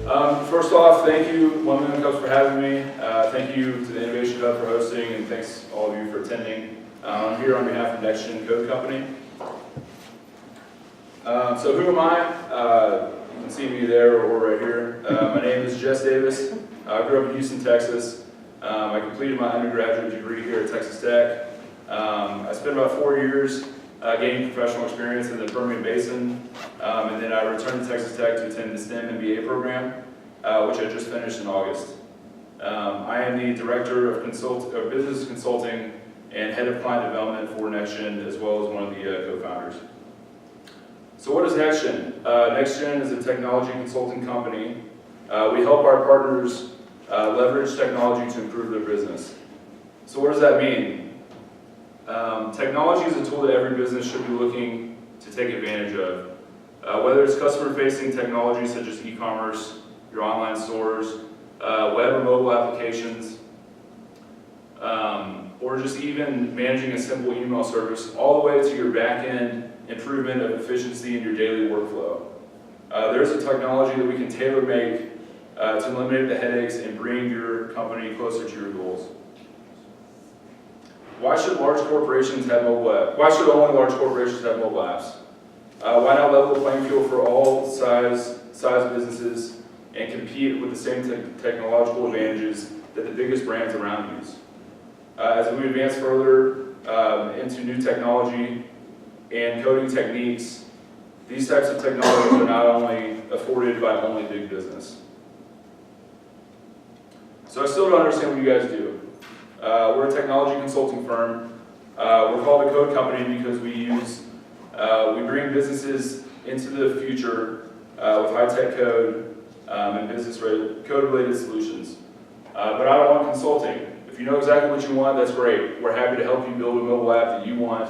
First off, thank you, 1 Million Cups, for having me. Thank you to the Innovation Hub for hosting, and thanks all of you for attending. I'm here on behalf of NextGen Code Company. So who am I? You can see me there or right here. My name is Jess Davis. I grew up in Houston, Texas. I completed my undergraduate degree here at Texas Tech. I spent about 4 years gaining professional experience in the Permian Basin, and then I returned to Texas Tech to attend the STEM MBA program, which I just finished in August. I am the Director of Business Consulting and Head of Client Development for NextGen, as well as one of the co-founders. So what is NextGen? NextGen is a technology consulting company. We help our partners leverage technology to improve their business. So what does that mean? Technology is a tool that every business should be looking to take advantage of. Whether it's customer-facing technology such as e-commerce, your online stores, web or mobile applications, or just even managing a simple email service, all the way to your back-end improvement of efficiency in your daily workflow. There's a technology that we can tailor-make to eliminate the headaches and bring your company closer to your goals. Why should large corporations have mobile apps? Why should only large corporations have mobile apps? Why not level the playing field for all size businesses and compete with the same technological advantages that the biggest brands around use? As we advance further into new technology and coding techniques, these types of technologies are not only afforded by only big business. So I still don't understand what you guys do. We're a technology consulting firm. We're called a code company because we bring businesses into the future with high-tech code and code-related solutions. But I don't want consulting. If you know exactly what you want, that's great. We're happy to help you build a mobile app that you want,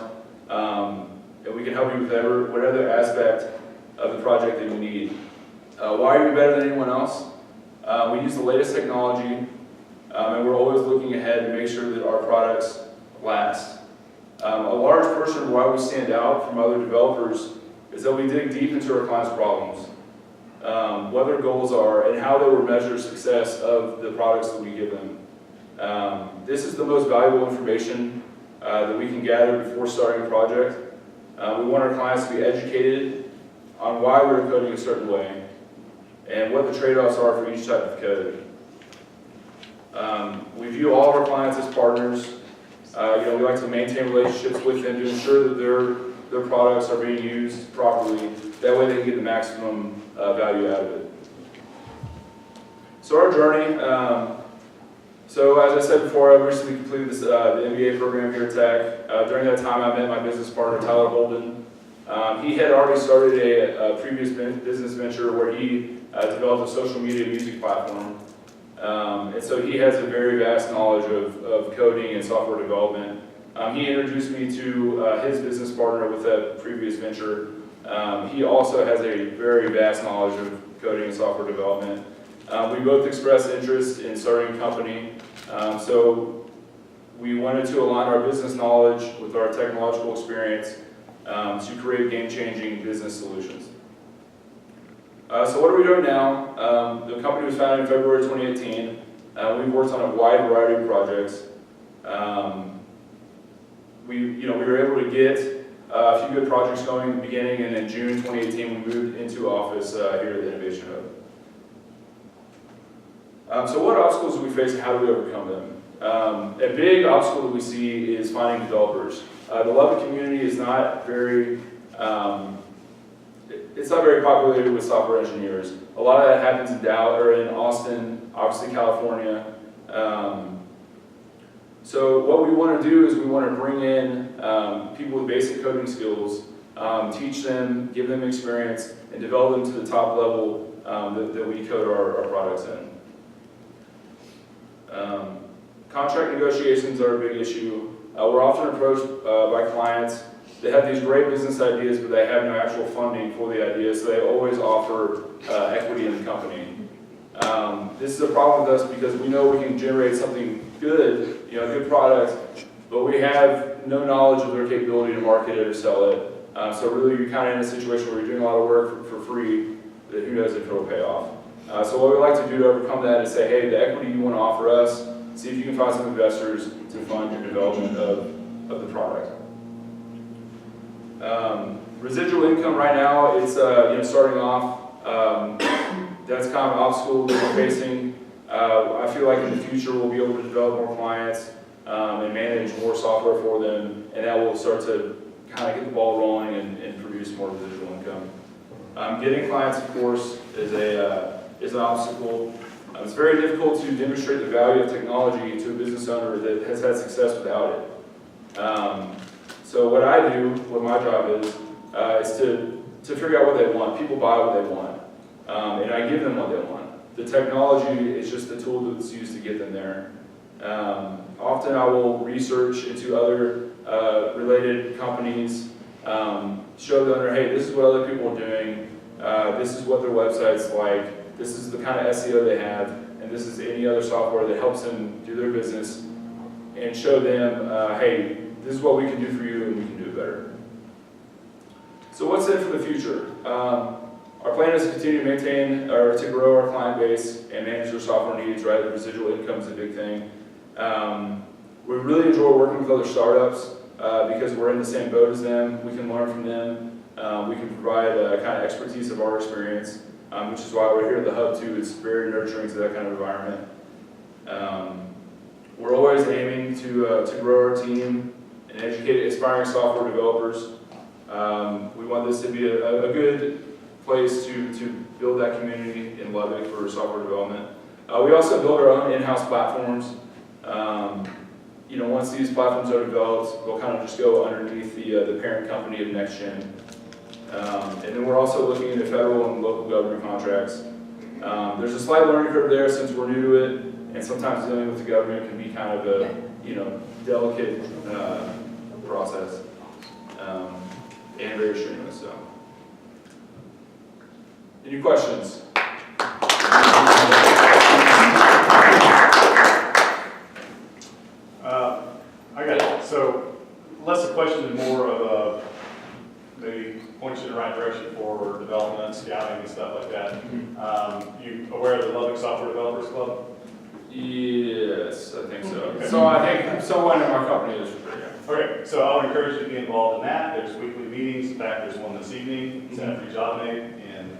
and we can help you with whatever aspect of the project that you need. Why are we better than anyone else? We use the latest technology, and we're always looking ahead to make sure that our products last. A large portion of why we stand out from other developers is that we dig deep into our clients' problems, what their goals are, and how they will measure success of the products that we give them. This is the most valuable information that we can gather before starting a project. We want our clients to be educated on why we're coding a certain way and what the trade-offs are for each type of code. We view all of our clients as partners. We like to maintain relationships with them to ensure that their products are being used properly. That way they can get the maximum value out of it. So our journey, so as I said before, I recently completed the MBA program here at Tech. During that time I met my business partner, Tyler Holden. He had already started a previous business venture where he developed a social media music platform. And so he has a very vast knowledge of coding and software development. He introduced me to his business partner with that previous venture. He also has a very vast knowledge of coding and software development. We both expressed interest in starting a company, so we wanted to align our business knowledge with our technological experience to create game-changing business solutions. So what are we doing now? The company was founded in February 2018. We've worked on a wide variety of projects. We were able to get a few good projects going in the beginning, and in June 2018 we moved into office here at the Innovation Hub. So what obstacles do we face and how do we overcome them? A big obstacle that we see is finding developers. The Lubbock community is not very it's not very populated with software engineers. A lot of that happens in Dallas or in Austin, obviously California. So what we want to do is we want to bring in people with basic coding skills, teach them, give them experience, and develop them to the top level that we code our products in. Contract negotiations are a big issue. We're often approached by clients that have these great business ideas, but they have no actual funding for the ideas, so they always offer equity in the company. This is a problem with us because we know we can generate something good, a good product, but we have no knowledge of their capability to market it or sell it. So really you're kind of in a situation where you're doing a lot of work for free that who knows if it'll pay off. So what we like to do to overcome that is say, hey, the equity you want to offer us, see if you can find some investors to fund your development of the product. Residual income right now, it's starting off. That's kind of an obstacle that we're facing. I feel like in the future we'll be able to develop more clients and manage more software for them, and that will start to kind of get the ball rolling and produce more residual income. Getting clients, of course, is an obstacle. It's very difficult to demonstrate the value of technology to a business owner that has had success without it. So what I do, what my job is to figure out what they want. People buy what they want, and I give them what they want. The technology is just the tool that's used to get them there. Often I will research into other related companies, show the owner, hey, this is what other people are doing, this is what their website's like, this is the kind of SEO they have, and this is any other software that helps them do their business, and show them, hey, this is what we can do for you and we can do it better. So what's in for the future? Our plan is to continue to maintain or to grow our client base and manage their software needs, right? The residual income is a big thing. We really enjoy working with other startups because we're in the same boat as them. We can learn from them. We can provide kind of expertise of our experience, which is why we're here at the Hub too. It's very nurturing to that kind of environment. We're always aiming to grow our team and educate aspiring software developers. We want this to be a good place to build that community in Lubbock for software development. We also build our own in-house platforms. Once these platforms are developed, we'll kind of just go underneath the parent company of NextGen. And then we're also looking into federal and local government contracts. There's a slight learning curve there since we're new to it, and sometimes dealing with the government can be kind of a delicate process and very strenuous. So, any questions? I got it. So, less a question and more of a maybe point you in the right direction for development, scouting, and stuff like that. You aware of the Lubbock Software Developers Club? Yes, I think so. Okay. So I think someone in our company is. Okay, so I would encourage you to be involved in that. There's weekly meetings. In fact, there's one this evening. It's at Free Job Mate in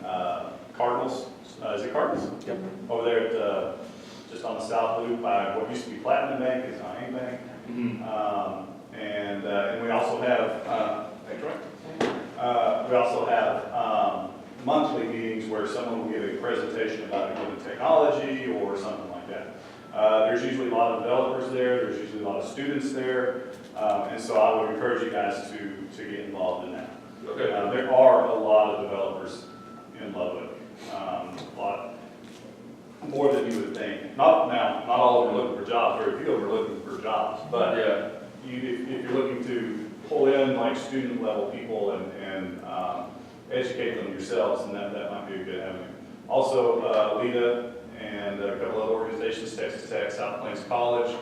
Cardinals. Is it Cardinals? Yep. Over there at just on the South Loop by what used to be Platinum Bank, is now AIM Bank. And we also have, thanks, Troy. We also have monthly meetings where someone will give a presentation about a given technology or something like that. There's usually a lot of developers there. There's usually a lot of students there. And so I would encourage you guys to get involved in that. Okay. There are a lot of developers in Lubbock. A lot more than you would think. Not all of them are looking for jobs. Very few of them are looking for jobs. But yeah. if you're looking to pull in like student level people and educate them yourselves, and that might be a good avenue. Also, LIDA and a couple other organizations, Texas Tech, South Plains College,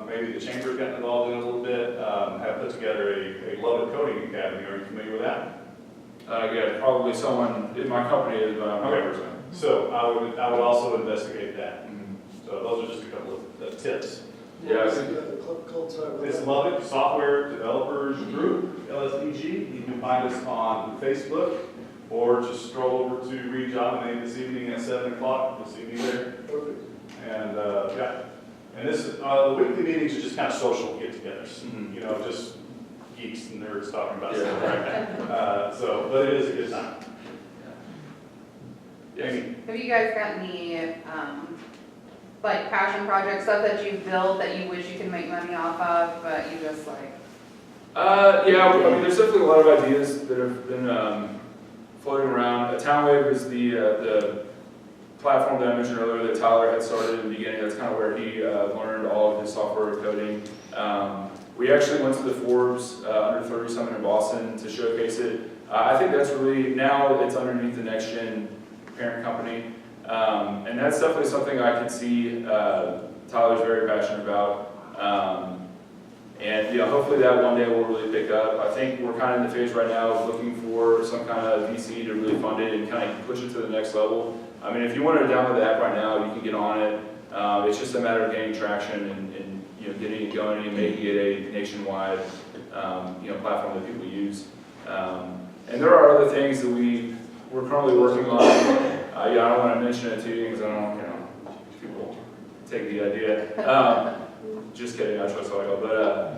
maybe the Chamber's gotten involved in a little bit, have put together a Lubbock Coding Academy. Are you familiar with that? Yeah, probably someone in my company is, but I'm not Okay. 100%. So I would also investigate that. So those are just a couple of tips. Yeah. It's Lubbock Software Developers Group, LSDG. You can find us on Facebook, or just stroll over to Reed Job Mate this evening at 7 o'clock. You'll see me there. Perfect. And yeah, and this is the weekly meetings are just kind of social get-togethers. Just geeks and nerds talking about stuff, right? But it is a good time. Yes. Have you guys got any passion projects, stuff that you've built that you wish you could make money off of, but you just like? Yeah, I mean, there's definitely a lot of ideas that have been floating around. TownWave is the platform that I mentioned earlier that Tyler had started in the beginning. That's kind of where he learned all of his software coding. We actually went to the Forbes Under 30 Summit in Boston to showcase it. I think that's really, now it's underneath the NextGen parent company. And that's definitely something I can see Tyler's very passionate about. And hopefully that one day will really pick up. I think we're kind of in the phase right now of looking for or some kind of VC to really fund it and kind of push it to the next level. I mean, if you wanted to download the app right now, you can get on it. It's just a matter of gaining traction and getting it going and making it a nationwide platform that people use. And there are other things that we're currently working on. I don't want to mention it to you because I don't people take the idea. Just kidding, I trust all y'all.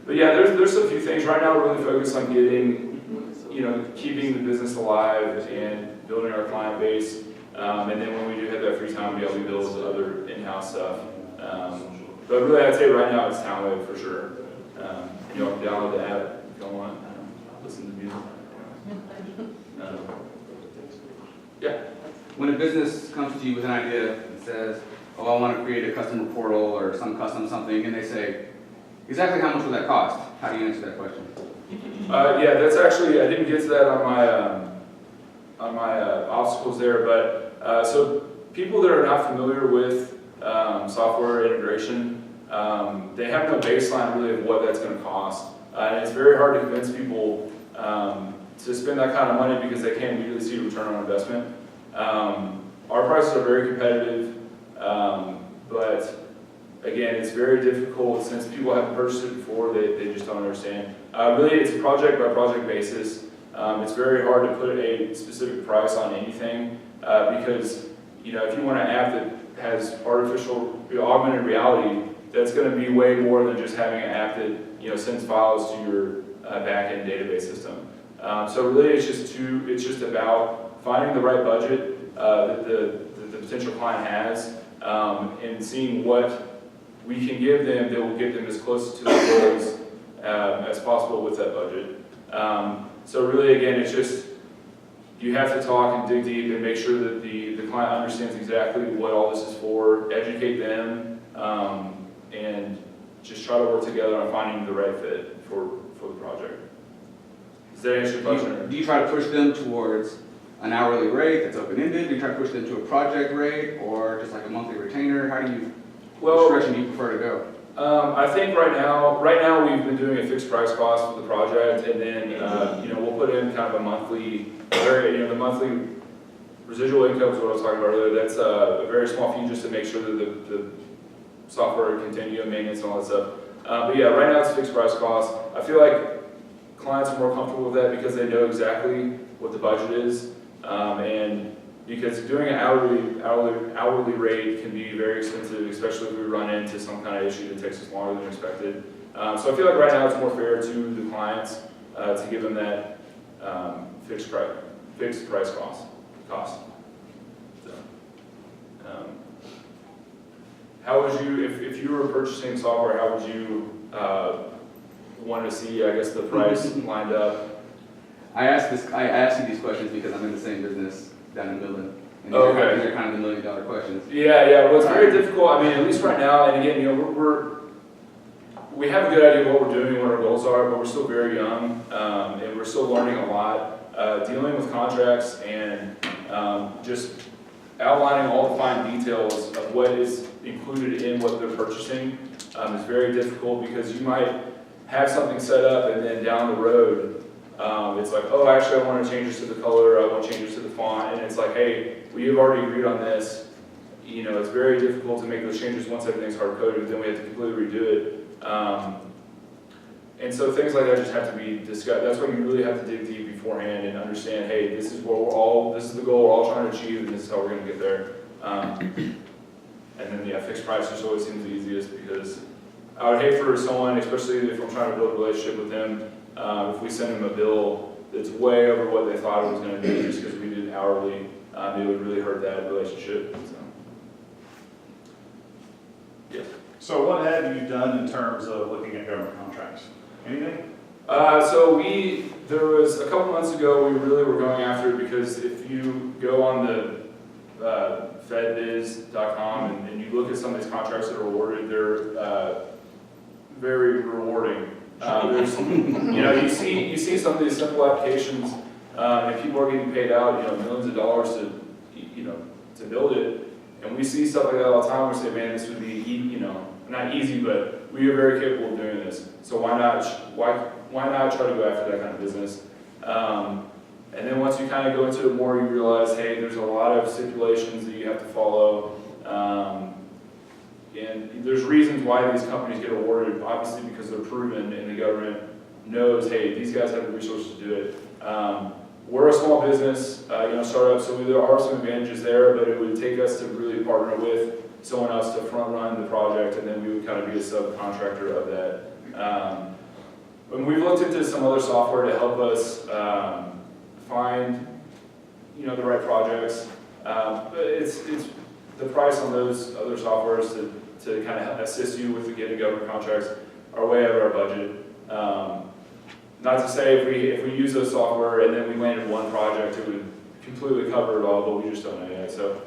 But yeah, there's a few things right now. We're really focused on getting, keeping the business alive and building our client base. And then when we do have that free time, be able to build other in-house stuff. But really, I'd say right now it's TownWave for sure. You can download the app if you want, listen to music. Yeah. When a business comes to you with an idea and says, oh, I want to create a customer portal or some custom something, and they say, exactly how much will that cost? How do you answer that question? Yeah, that's actually, I didn't get to that on my obstacles there, but so people that are not familiar with software integration, they have no baseline really of what that's going to cost. And it's very hard to convince people to spend that kind of money because they can't immediately see a return on investment. Our prices are very competitive, but again, it's very difficult since people haven't purchased it before, they just don't understand. Really, it's a project by project basis. It's very hard to put a specific price on anything because if you want an app that has artificial augmented reality, that's going to be way more than just having an app that sends files to your back-end database system. So really, it's just about finding the right budget that the potential client has and seeing what we can give them that will get them as close to the goals as possible with that budget. So really, again, it's just you have to talk and dig deep and make sure that the client understands exactly what all this is for, educate them, and just try to work together on finding the right fit for the project. Does that answer your question? Do you try to push them towards an hourly rate that's open-ended? Do you try to push them to a project rate or just like a monthly retainer? How do you, what direction do you prefer to go? I think right now we've been doing a fixed price cost for the project, and then we'll put in kind of a monthly, the monthly residual income is what I was talking about earlier. That's a very small fee just to make sure that the software continuum maintenance and all that stuff. But yeah, right now it's fixed price cost. I feel like clients are more comfortable with that because they know exactly what the budget is, and because doing an hourly rate can be very expensive, especially if we run into some kind of issue that takes us longer than expected. So I feel like right now it's more fair to the clients to give them that fixed price cost. So, how would you, if you were purchasing software, how would you want to see, I guess, the price lined up? I asked you these questions because I'm in the same business down in Midland. And Okay. These are kind of the $1 million questions. Yeah. Well, it's very difficult. I mean, at least right now, and again, we have a good idea of what we're doing, what our goals are, but we're still very young, and we're still learning a lot. Dealing with contracts and just outlining all the fine details of what is included in what they're purchasing is very difficult because you might have something set up and then down the road, it's like, oh, actually I want to change this to the color, I want to change this to the font, and it's like, hey, we have already agreed on this. It's very difficult to make those changes once everything's hard-coded, then we have to completely redo it. And so things like that just have to be discussed. That's why you really have to dig deep beforehand and understand, hey, this is the goal we're all trying to achieve, and this is how we're going to get there. And then, yeah, fixed price just always seems the easiest because I would hate for someone, especially if I'm trying to build a relationship with them, if we send them a bill that's way over what they thought it was going to be just because we did it hourly, it would really hurt that relationship. So, yeah. So what have you done in terms of looking at government contracts? Anything? There was a couple months ago, we really were going after it because if you go on the fedbiz.com and you look at some of these contracts that are awarded, they're very rewarding. You see some of these simple applications, and people are getting paid out, millions of dollars to build it, and we see stuff like that all the time. We say, man, this would be, not easy, but we are very capable of doing this. So why not try to go after that kind of business? And then once you kind of go into it more, you realize, hey, there's a lot of stipulations that you have to follow. And there's reasons why these companies get awarded, obviously because they're proven and the government knows, hey, these guys have the resources to do it. We're a small business, startup, so there are some advantages there, but it would take us to really partner with someone else to front run the project, and then we would kind of be a subcontractor of that. And we've looked into some other software to help us find, the right projects. But it's the price on those other softwares to kind of assist you with getting government contracts are way over our budget. Not to say if we use those software and then we landed one project, it would completely cover it all, but we just don't know yet. So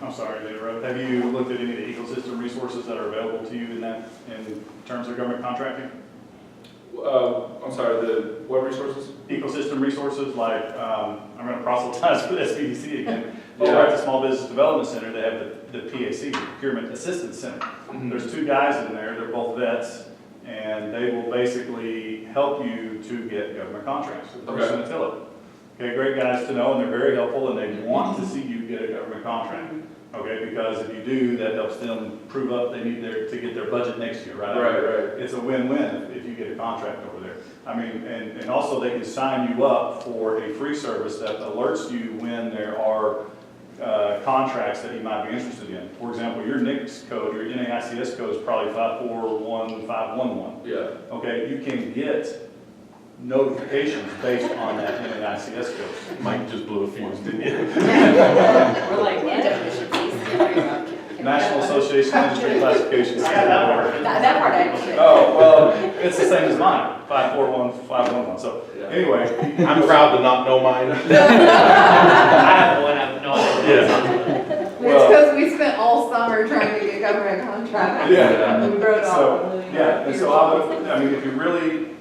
I'm sorry to interrupt. Have you looked at any of the ecosystem resources that are available to you in terms of government contracting? I'm sorry, what resources? Ecosystem resources, like, I'm going to proselytize for the SBDC again. Yeah. Over at the Small Business Development Center, they have the PAC, Procurement Assistance Center. Mm-hmm. There's two guys in there, they're both vets, and they will basically help you to get government contracts. The person to tell it. Okay, great guys to know, and they're very helpful, and they want to see you get a government contract. Okay, because if you do, that helps them prove up they need to get their budget next year, right? Right. It's a win-win if you get a contract over there. I mean, and also they can sign you up for a free service that alerts you when there are contracts that you might be interested in. For example, your NICS code, your NAICS code is probably 541511. Yeah. Okay, you can get notifications based on that NAICS code. Mike just blew a fuse, didn't you? We're like, what? National Association of Industry Classifications. That part I understood. Oh, well, it's the same as mine, 541511. So Yeah. anyway. I'm proud to not know mine. I have one, I have no idea. Yeah. It's because we spent all summer trying to get government contracts. Yeah. We wrote So, all. yeah, and so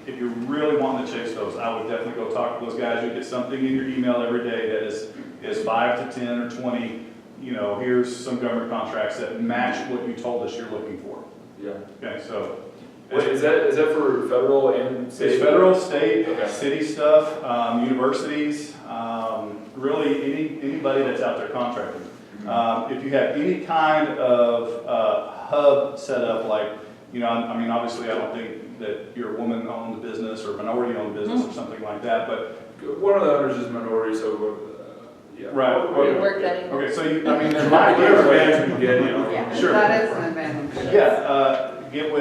if you really want to chase those, I would definitely go talk to those guys. You get something in your email every day that is 5 to 10 or 20, here's some government contracts that match what you told us you're looking for. Yeah. Okay, so. Wait, is that for federal and state? It's federal, state, Okay. city stuff, universities, really anybody that's out there contracting. If you have any kind of hub set up, like, obviously I don't think that you're a woman-owned business or minority-owned business or something like that, but. One of the owners is minority, so yeah. Right. Work that in. Okay, so there might be Whatever a way. advantage we can get, Yeah. Sure. That is an advantage. Yeah, get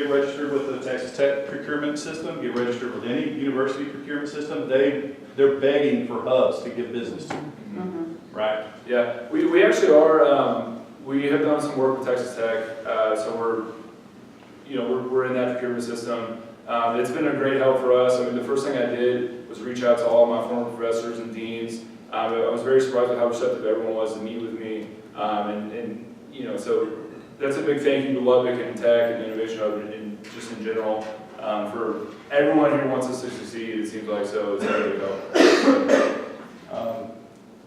registered with the Texas Tech procurement system, get registered with any university procurement system. They're begging for hubs to give business to, right? Yeah, we actually are, we have done some work with Texas Tech, so we're in that procurement system. It's been a great help for us. I mean, the first thing I did was reach out to all my former professors and deans. I was very surprised at how receptive everyone was to meet with me. So that's a big thank you to Lubbock and Tech and Innovation Hub and just in general for everyone who wants us to succeed, it seems like, so it's a really help.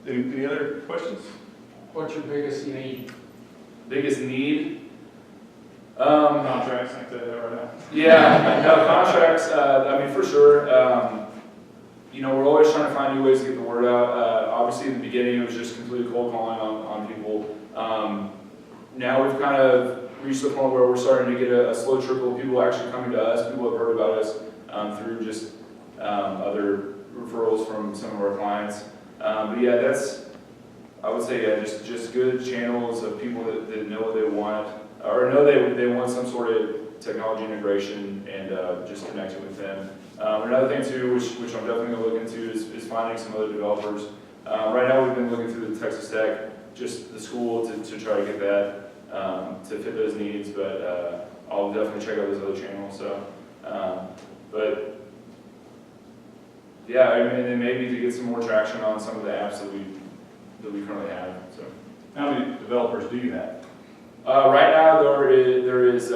Any other questions? What's your biggest need? Biggest need? Contracts, I can tell you that right now. Yeah, no, contracts, for sure. We're always trying to find new ways to get the word out. Obviously, in the beginning, it was just completely cold calling on people. Now we've kind of reached the point where we're starting to get a slow trickle of people actually coming to us. People have heard about us through just other referrals from some of our clients. But yeah, I would say, just good channels of people that know what they want, or know they want some sort of technology integration and just connecting with them. Another thing too, which I'm definitely going to look into is finding some other developers. Right now we've been looking through the Texas Tech, just the school to try to get that to fit those needs, but I'll definitely check out those other channels. So, but yeah, and then maybe to get some more traction on some of the apps that we currently have. So, How many developers do you have? right now there is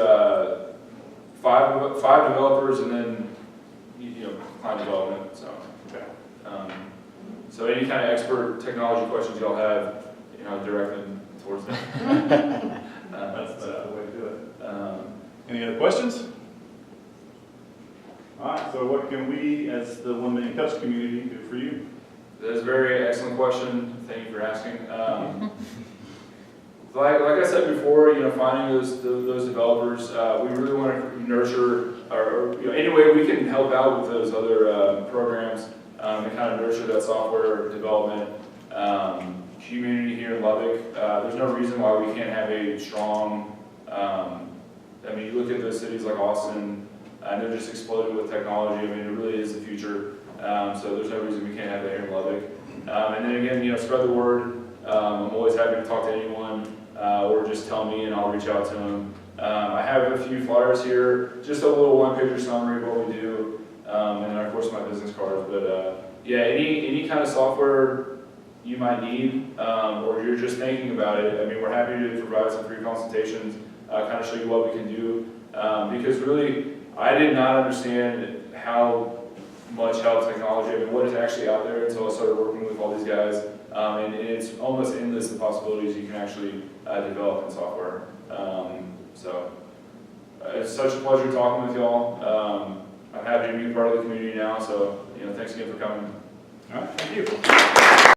five developers and then client development. So, Okay. so any kind of expert technology questions y'all have, direct them towards them. That's the way to do it. Any other questions? All right, so what can we, as the 1 Million Cups community, do for you? That's a very excellent question. Thank you for asking. Like I said before, finding those developers, we really want to nurture, or any way we can help out with those other programs and kind of nurture that software development community here in Lubbock. There's no reason why we can't have a strong. You look at those cities like Austin, and they're just exploding with technology. It really is the future. So there's no reason we can't have that here in Lubbock. And then again, spread the word. I'm always happy to talk to anyone. Or just tell me and I'll reach out to them. I have a few flyers here, just a little one-pager summary of what we do, and then of course my business cards. But yeah, any kind of software you might need, or you're just thinking about it, we're happy to provide some free consultations, kind of show you what we can do. Because really, I did not understand how much help technology, what is actually out there until I started working with all these guys. And it's almost endless the possibilities you can actually develop in software. So it's such a pleasure talking with y'all. I'm happy to be part of the community now, so thanks again for coming. All right, thank you.